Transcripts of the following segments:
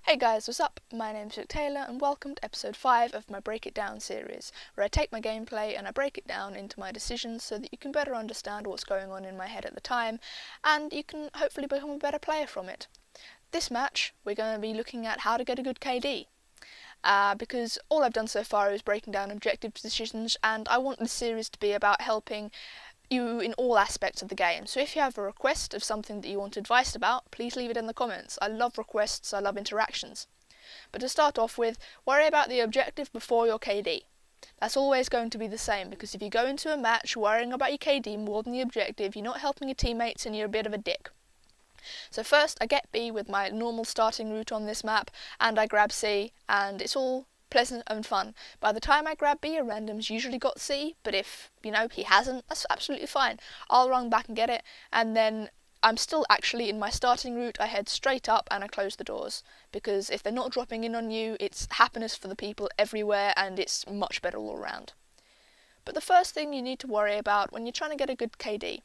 Hey guys, what's up? My name's Luke Taylor and welcome to episode 5 of my Break It Down series, where I take my gameplay and I break it down into my decisions so that you can better understand what's going on in my head at the time, and you can hopefully become a better player from it. This match, we're going to be looking at how to get a good KD. Because all I've done so far is breaking down objective decisions, and I want this series to be about helping you in all aspects of the game. So if you have a request of something that you want advice about, please leave it in the comments. I love requests, I love interactions. But to start off with, worry about the objective before your KD. That's always going to be the same, because if you go into a match worrying about your KD more than the objective, you're not helping your teammates and you're a bit of a dick. So first I get B with my normal starting route on this map, and I grab C, and it's all pleasant and fun. By the time I grab B, a random's usually got C, but if, he hasn't, that's absolutely fine. I'll run back and get it, and then I'm still actually in my starting route. I head straight up and I close the doors, because if they're not dropping in on you, it's happiness for the people everywhere, and it's much better all around. But the first thing you need to worry about when you're trying to get a good KD,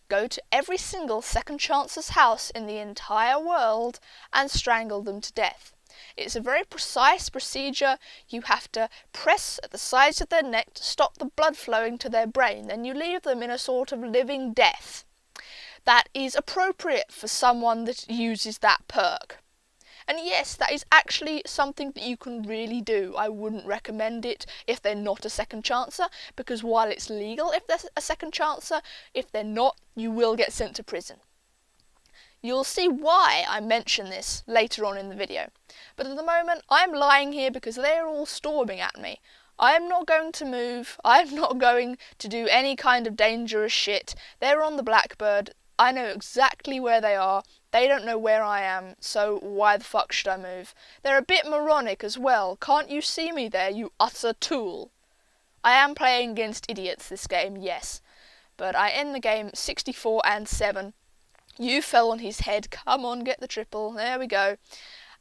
go to every single second chancer's house in the entire world and strangle them to death. It's a very precise procedure. You have to press at the sides of their neck to stop the blood flowing to their brain. Then you leave them in a sort of living death. That is appropriate for someone that uses that perk. And yes, that is actually something that you can really do. I wouldn't recommend it if they're not a second chancer, because while it's legal if they're a second chancer, if they're not, you will get sent to prison. You'll see why I mention this later on in the video. But at the moment, I'm lying here because they're all storming at me. I am not going to move. I'm not going to do any kind of dangerous shit. They're on the Blackbird. I know exactly where they are. They don't know where I am, so why the fuck should I move? They're a bit moronic as well. Can't you see me there, you utter tool? I am playing against idiots this game, yes. But I end the game 64-7. You fell on his head. Come on, get the triple. There we go.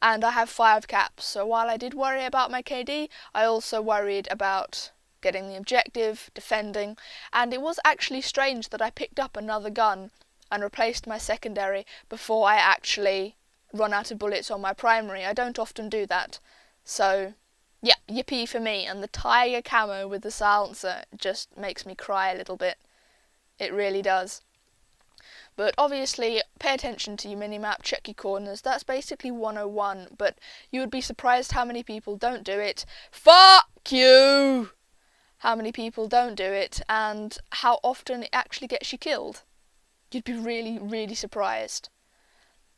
And I have 5 caps. So while I did worry about my KD, I also worried about getting the objective, defending. And it was actually strange that I picked up another gun and replaced my secondary before I actually run out of bullets on my primary. I don't often do that. So, yeah, yippee for me. And the tiger camo with the silencer just makes me cry a little bit. It really does. But obviously, pay attention to your minimap, check your corners. That's basically 101, but you would be surprised how many people don't do it. Fuck you! How many people don't do it, and how often it actually gets you killed. You'd be really, really surprised.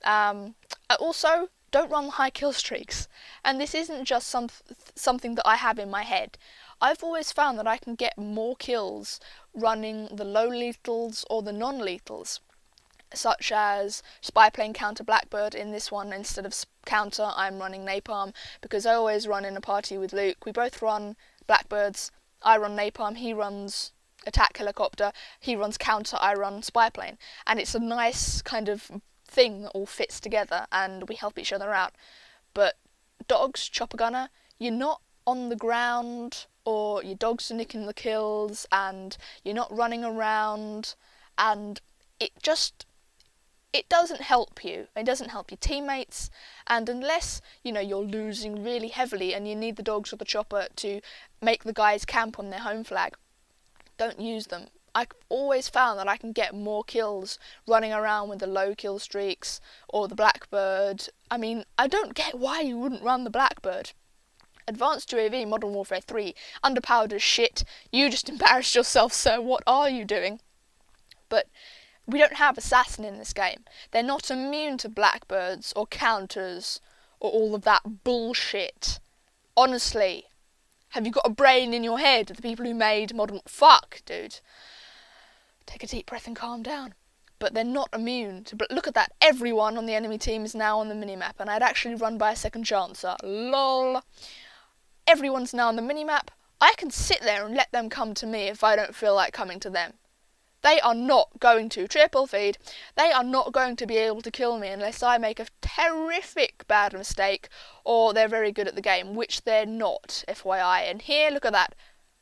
Also, don't run high kill streaks. And this isn't just something that I have in my head. I've always found that I can get more kills running the low lethals or the non-lethals, such as spy plane counter Blackbird. In this one, instead of counter, I'm running napalm, because I always run in a party with Luke. We both run Blackbirds. I run napalm, he runs attack helicopter, he runs counter, I run spy plane. And it's a nice kind of thing that all fits together and we help each other out. But dogs, chopper gunner, you're not on the ground, or your dogs are nicking the kills, and you're not running around, and it doesn't help you. It doesn't help your teammates, and unless, you're losing really heavily and you need the dogs or the chopper to make the guys camp on their home flag, don't use them. I've always found that I can get more kills running around with the low kill streaks or the Blackbird. I mean, I don't get why you wouldn't run the Blackbird. Advanced UAV, Modern Warfare 3, underpowered as shit. You just embarrassed yourself, sir. What are you doing? But we don't have Assassin in this game. They're not immune to Blackbirds or counters or all of that bullshit. Honestly, have you got a brain in your head? The people who made Modern... Fuck, dude. Take a deep breath and calm down. But they're not immune to... But look at that. Everyone on the enemy team is now on the minimap, and I'd actually run by a second chancer. Lol. Everyone's now on the minimap. I can sit there and let them come to me if I don't feel like coming to them. They are not going to, triple feed, they are not going to be able to kill me unless I make a terrific bad mistake, or they're very good at the game, which they're not, FYI. And here, look at that.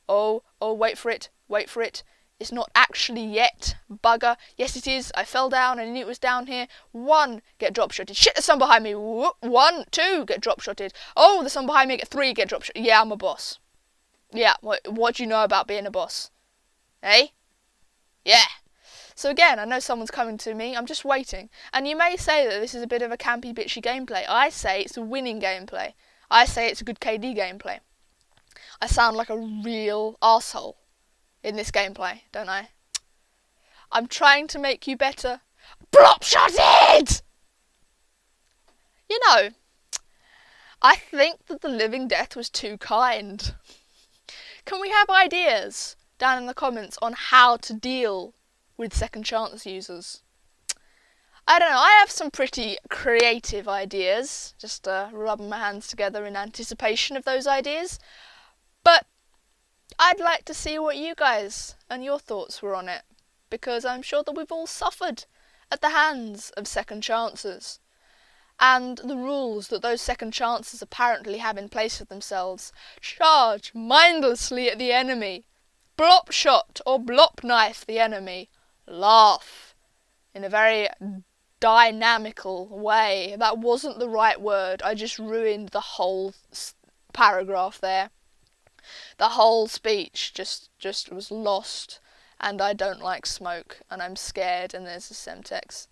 Oh, wait for it. It's not actually yet. Bugger. Yes, it is. I fell down. I knew it was down here. 1, get drop shotted. Shit, there's someone behind me. 1, 2, get drop shotted. Oh, there's someone behind me. Get 3, get drop shotted. Yeah, I'm a boss. Yeah, what do you know about being a boss? Eh? Yeah. So again, I know someone's coming to me. I'm just waiting. And you may say that this is a bit of a campy, bitchy gameplay. I say it's a winning gameplay. I say it's a good KD gameplay. I sound like a real arsehole in this gameplay, don't I? I'm trying to make you better. Blop-shotted! You know, I think that the living death was too kind. Can we have ideas down in the comments on how to deal with second chance users? I don't know, I have some pretty creative ideas, just rubbing my hands together in anticipation of those ideas, but I'd like to see what you guys and your thoughts were on it, because I'm sure that we've all suffered at the hands of second chances, and the rules that those second chances apparently have in place for themselves. Charge mindlessly at the enemy, blop shot or blop knife the enemy, laugh in a very dynamical way. That wasn't the right word, I just ruined the whole paragraph there. The whole speech just was lost, and I don't like smoke, and I'm scared, and there's a Semtex,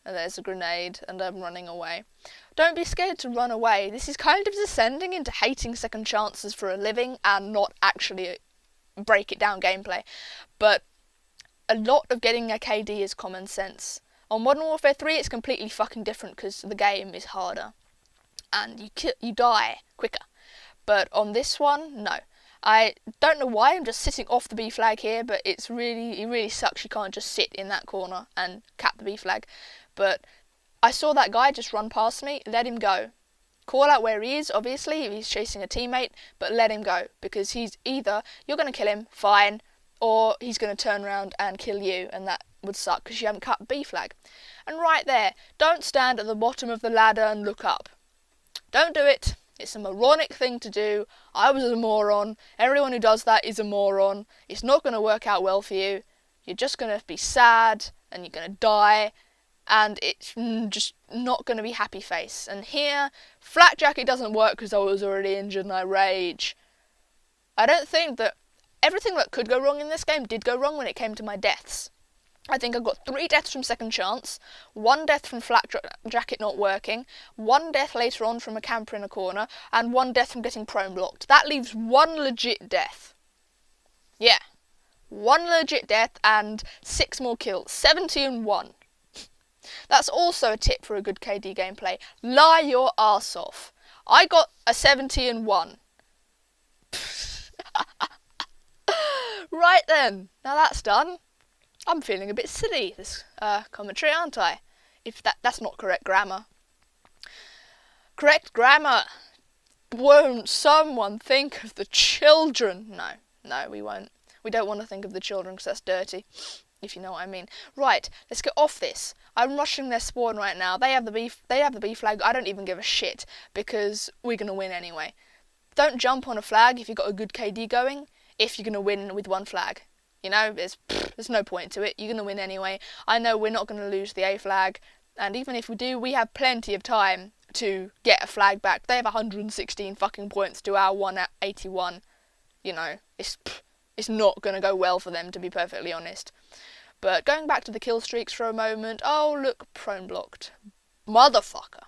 and there's a grenade, and I'm running away. Don't be scared to run away. This is kind of descending into hating second chances for a living, and not actually break it down gameplay. But a lot of getting a KD is common sense. On Modern Warfare 3 it's completely fucking different because the game is harder, and you die quicker. But on this one, no. I don't know why I'm just sitting off the B flag here, but it really sucks you can't just sit in that corner and cap the B flag. But I saw that guy just run past me, let him go. Call out where he is, obviously, if he's chasing a teammate, but let him go, because he's either, you're going to kill him, fine, or he's going to turn around and kill you, and that would suck because you haven't cut the B flag. And right there, don't stand at the bottom of the ladder and look up. Don't do it. It's a moronic thing to do. I was a moron. Everyone who does that is a moron. It's not going to work out well for you. You're just going to be sad, and you're going to die, and it's just not going to be happy face. And here, flak jacket doesn't work because I was already injured and I rage. I don't think that everything that could go wrong in this game did go wrong when it came to my deaths. I think I got 3 deaths from second chance, 1 death from flak jacket not working, 1 death later on from a camper in a corner, and 1 death from getting prone blocked. That leaves 1 legit death. Yeah. 1 legit death and 6 more kills. 70 and 1. That's also a tip for a good KD gameplay. Lie your arse off. I got a 70 and 1. Right then. Now that's done. I'm feeling a bit silly, this commentary, aren't I? If that's not correct grammar. Correct grammar! Won't someone think of the children? No, we won't. We don't want to think of the children because that's dirty, if you know what I mean. Right, let's get off this. I'm rushing their spawn right now. They have the B flag. I don't even give a shit because we're going to win anyway. Don't jump on a flag if you've got a good KD going, if you're going to win with 1 flag. You know, there's no point to it. You're going to win anyway. I know we're not going to lose the A flag, and even if we do, we have plenty of time to get a flag back. They have 116 fucking points to our 181. You know, it's not going to go well for them, to be perfectly honest. But going back to the kill streaks for a moment. Oh, look, prone blocked. Motherfucker.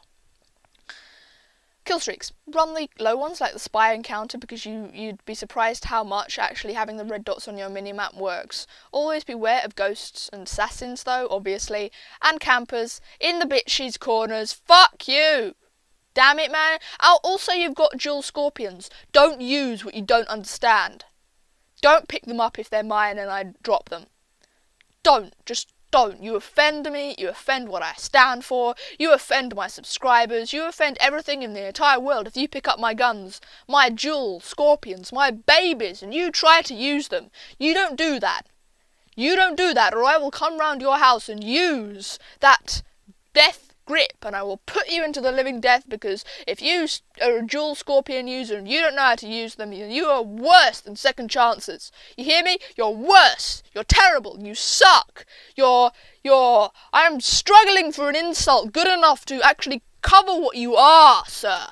Kill streaks. Run the low ones like the spy encounter because you'd be surprised how much actually having the red dots on your minimap works. Always beware of ghosts and assassins though, obviously, and campers in the bitches corners. Fuck you! Damn it, man. Oh, also you've got dual scorpions. Don't use what you don't understand. Don't pick them up if they're mine and I drop them. Just don't. You offend me, you offend what I stand for, you offend my subscribers, you offend everything in the entire world if you pick up my guns, my dual scorpions, my babies, and you try to use them. You don't do that. You don't do that, or I will come round your house and use that death grip and I will put you into the living death, because if you are a dual Scorpion user and you don't know how to use them, you are worse than second chances. You hear me? You're worse. You're terrible. You suck. I'm struggling for an insult good enough to actually cover what you are, sir.